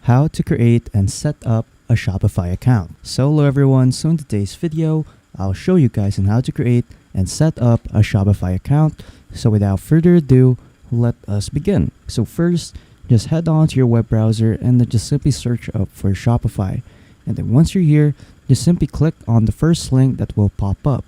how to create and set up a Shopify account. So hello everyone, so in today's video, I'll show you guys on how to create and set up a Shopify account. So without further ado, let us begin. So first, just head on to your web browser and then just simply search up for Shopify. And then once you're here, just simply click on the first link that will pop up.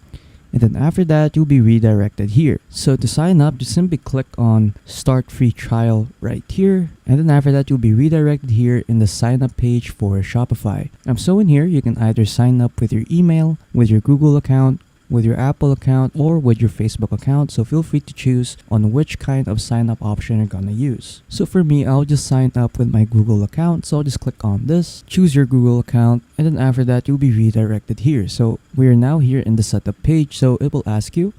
And then after that, you'll be redirected here. So to sign up, just simply click on Start Free Trial right here. And then after that, you'll be redirected here in the sign up page for Shopify. So in here, you can either sign up with your email, with your Google account, with your Apple account, or with your Facebook account. So feel free to choose on which kind of sign up option you're gonna use. So for me, I'll just sign up with my Google account. So I'll just click on this, choose your Google account, and then after that, you'll be redirected here. So we are now here in the setup page. So it will ask you,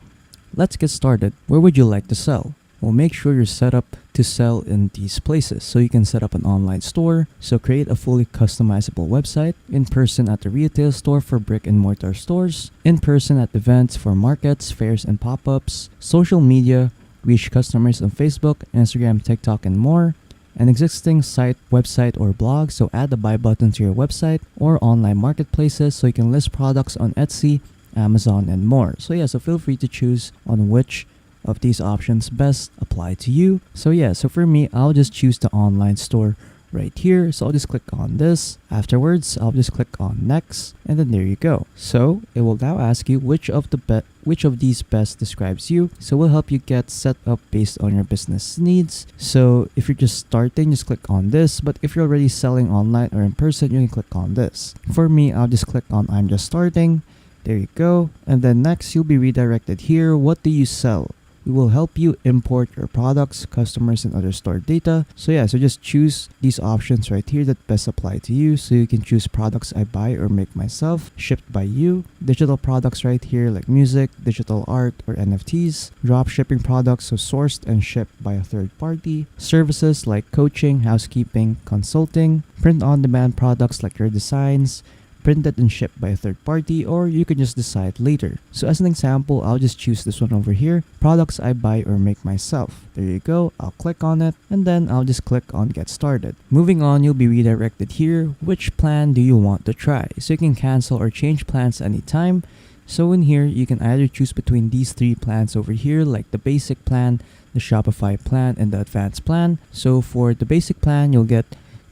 let's get started. Where would you like to sell? Well, make sure you're set up to sell in these places. So you can set up an online store. So create a fully customizable website, in person at the retail store for brick and mortar stores, in person at events for markets, fairs and pop-ups, social media, reach customers on Facebook, Instagram, TikTok, and more, an existing site, website, or blog. So add the buy button to your website or online marketplaces so you can list products on Etsy, Amazon, and more. So so feel free to choose on which of these options best apply to you. So for me, I'll just choose the online store right here. So I'll just click on this. Afterwards, I'll just click on next, and then there you go. So it will now ask you which of these best describes you. So we'll help you get set up based on your business needs. So if you're just starting, just click on this. But if you're already selling online or in person, you can click on this. For me, I'll just click on I'm just starting. There you go. And then next, you'll be redirected here. What do you sell? We will help you import your products, customers, and other stored data. So just choose these options right here that best apply to you. So you can choose products I buy or make myself, shipped by you, digital products right here like music, digital art, or NFTs, drop shipping products, so sourced and shipped by a third party, services like coaching, housekeeping, consulting, print-on-demand products like your designs, printed and shipped by a third party, or you can just decide later. So as an example, I'll just choose this one over here, products I buy or make myself. There you go. I'll click on it, and then I'll just click on get started. Moving on, you'll be redirected here. Which plan do you want to try? So you can cancel or change plans anytime. So in here, you can either choose between these three plans over here, like the basic plan, the Shopify plan, and the advanced plan. So for the basic plan, you'll get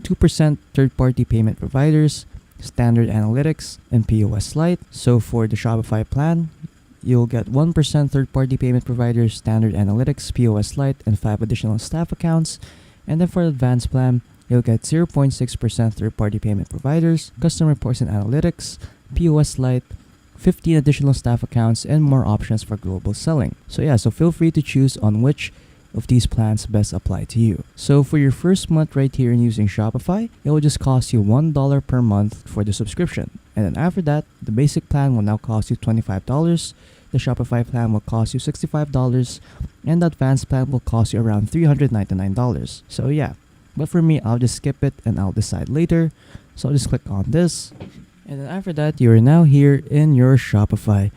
2% third-party payment providers, standard analytics, and POS Lite. So for the Shopify plan, you'll get 1% third-party payment providers, standard analytics, POS Lite, and 5 additional staff accounts. And then for the advanced plan, you'll get 0.6% third-party payment providers, custom reports and analytics, POS Lite, 15 additional staff accounts, and more options for global selling. So feel free to choose on which of these plans best apply to you. So for your first month right here in using Shopify, it will just cost you $1 per month for the subscription. And then after that, the basic plan will now cost you $25. The Shopify plan will cost you $65. And the advanced plan will cost you around $399. So but for me, I'll just skip it and I'll decide later. So I'll just click on this. And then after that, you are now here in your Shopify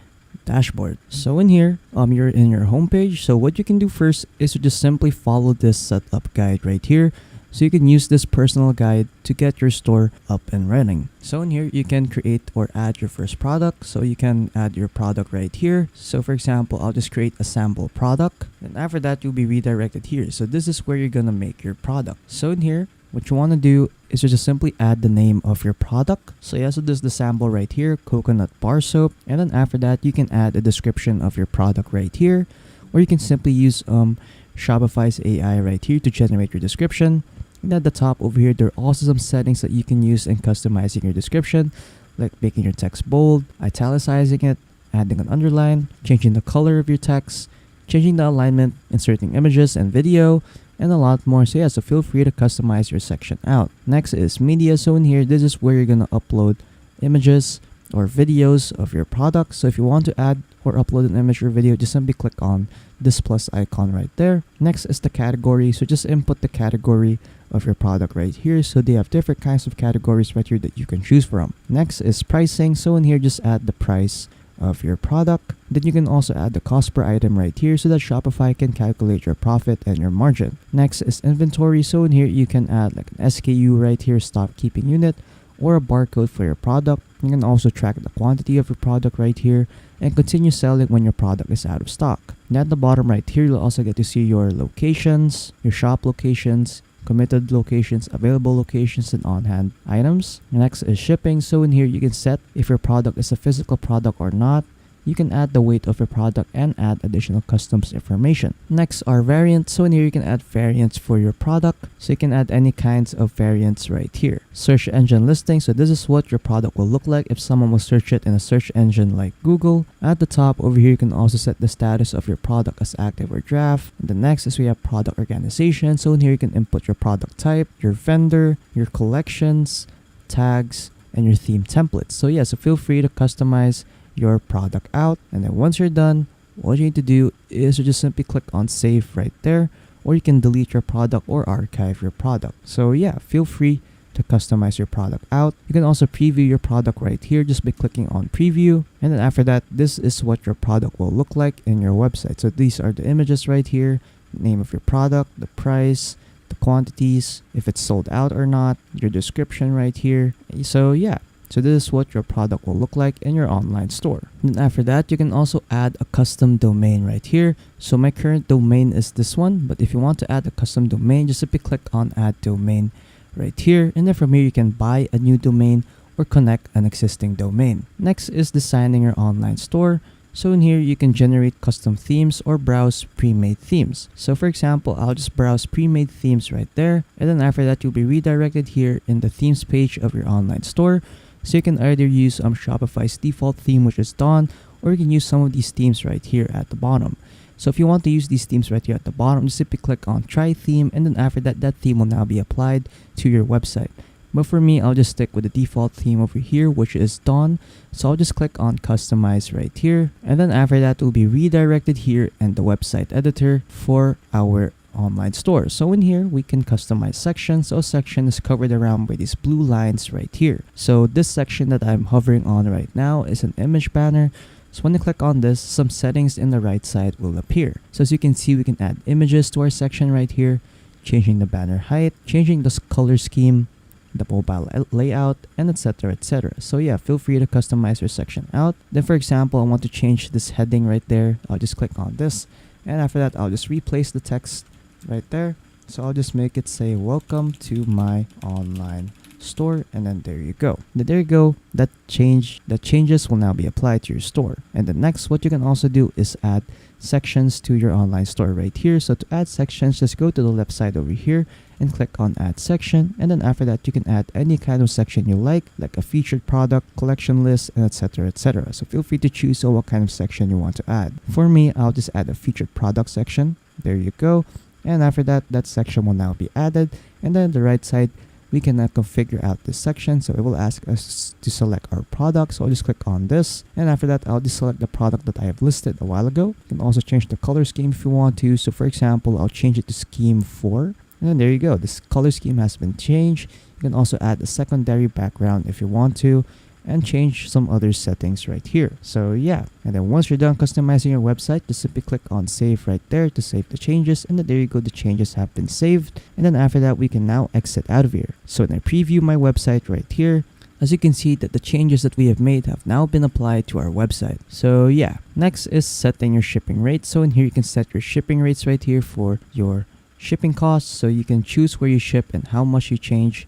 dashboard. So in here, you're in your homepage. So what you can do first is to just simply follow this setup guide right here. So you can use this personal guide to get your store up and running. So in here, you can create or add your first product. So you can add your product right here. So for example, I'll just create a sample product. And after that, you'll be redirected here. So this is where you're gonna make your product. So in here, what you want to do is to just simply add the name of your product. So so this is the sample right here, coconut bar soap. And then after that, you can add a description of your product right here. Or you can simply use Shopify's AI right here to generate your description. And at the top over here, there are also some settings that you can use in customizing your description, like making your text bold, italicizing it, adding an underline, changing the color of your text, changing the alignment, inserting images and video, and a lot more. So feel free to customize your section out. Next is media. So in here, this is where you're gonna upload images or videos of your product. So if you want to add or upload an image or video, just simply click on this plus icon right there. Next is the category. So just input the category of your product right here. So they have different kinds of categories right here that you can choose from. Next is pricing. So in here, just add the price of your product. Then you can also add the cost per item right here so that Shopify can calculate your profit and your margin. Next is inventory. So in here you can add like an SKU right here, stock keeping unit, or a barcode for your product. You can also track the quantity of your product right here and continue selling when your product is out of stock. And at the bottom right here, you'll also get to see your locations, your shop locations, committed locations, available locations, and on-hand items. Next is shipping. So in here you can set if your product is a physical product or not. You can add the weight of your product and add additional customs information. Next are variants. So in here you can add variants for your product. So you can add any kinds of variants right here. Search engine listing. So this is what your product will look like if someone will search it in a search engine like Google. At the top over here you can also set the status of your product as active or draft. And the next is we have product organization. So in here you can input your product type, your vendor, your collections, tags, and your theme templates. So yeah, so feel free to customize your product out, and then once you're done, what you need to do is to just simply click on save right there, or you can delete your product or archive your product. So yeah, feel free to customize your product out. You can also preview your product right here just by clicking on preview, and then after that, this is what your product will look like in your website. So these are the images right here, name of your product, the price, the quantities, if it's sold out or not, your description right here. So yeah, so this is what your product will look like in your online store. And then after that, you can also add a custom domain right here. So my current domain is this one, but if you want to add a custom domain, just simply click on add domain right here. And then from here, you can buy a new domain or connect an existing domain. Next is designing your online store. So in here, you can generate custom themes or browse pre-made themes. So for example, I'll just browse pre-made themes right there. And then after that, you'll be redirected here in the themes page of your online store. So you can either use Shopify's default theme, which is Dawn, or you can use some of these themes right here at the bottom. So if you want to use these themes right here at the bottom, just simply click on try theme, and then after that, that theme will now be applied to your website. But for me, I'll just stick with the default theme over here, which is Dawn. So I'll just click on customize right here, and then after that, we'll be redirected here in the website editor for our online store. So in here, we can customize sections. So a section is covered around by these blue lines right here. So this section that I'm hovering on right now is an image banner. So when you click on this, some settings in the right side will appear. So as you can see, we can add images to our section right here, changing the banner height, changing the color scheme, the mobile layout, and etc, etc. So yeah, feel free to customize your section out. Then for example, I want to change this heading right there. I'll just click on this, and after that, I'll just replace the text right there. So I'll just make it say welcome to my online store, and then there you go. There you go. That changes will now be applied to your store. And the next, what you can also do is add sections to your online store right here. So to add sections, just go to the left side over here and click on add section, and then after that you can add any kind of section you like a featured product, collection list, and etc, etc. So feel free to choose what kind of section you want to add. For me, I'll just add a featured product section. There you go. And after that, that section will now be added. And then on the right side, we can now configure out this section. So it will ask us to select our product. So I'll just click on this. And after that, I'll just select the product that I have listed a while ago. You can also change the color scheme if you want to. So for example, I'll change it to scheme 4. And then there you go. This color scheme has been changed. You can also add a secondary background if you want to, and change some other settings right here. So yeah, and then once you're done customizing your website, just simply click on save right there to save the changes, and then there you go, the changes have been saved. And then after that, we can now exit out of here. So when I preview my website right here, as you can see that the changes that we have made have now been applied to our website. So yeah, next is setting your shipping rates. So in here, you can set your shipping rates right here for your shipping costs. So you can choose where you ship and how much you charge,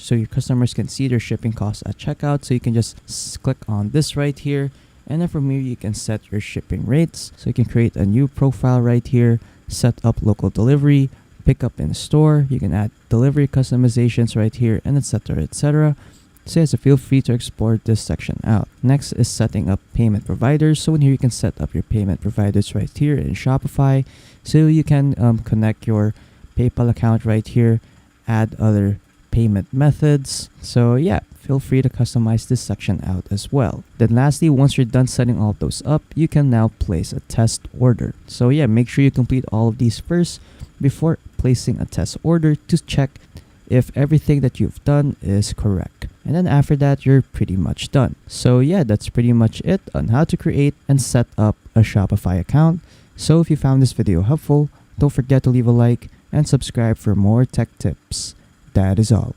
so your customers can see their shipping costs at checkout. So you can just click on this right here, and then from here you can set your shipping rates. So you can create a new profile right here, set up local delivery, pick up in store. You can add delivery customizations right here, and etc, etc. So feel free to explore this section out. Next is setting up payment providers. So in here you can set up your payment providers right here in Shopify. So you can connect your PayPal account right here, add other payment methods. So yeah, feel free to customize this section out as well. Then lastly, once you're done setting all of those up, you can now place a test order. So yeah, make sure you complete all of these first before placing a test order to check if everything that you've done is correct. And then after that, you're pretty much done. So yeah, that's pretty much it on how to create and set up a Shopify account. So if you found this video helpful, don't forget to leave a like and subscribe for more tech tips. That is all.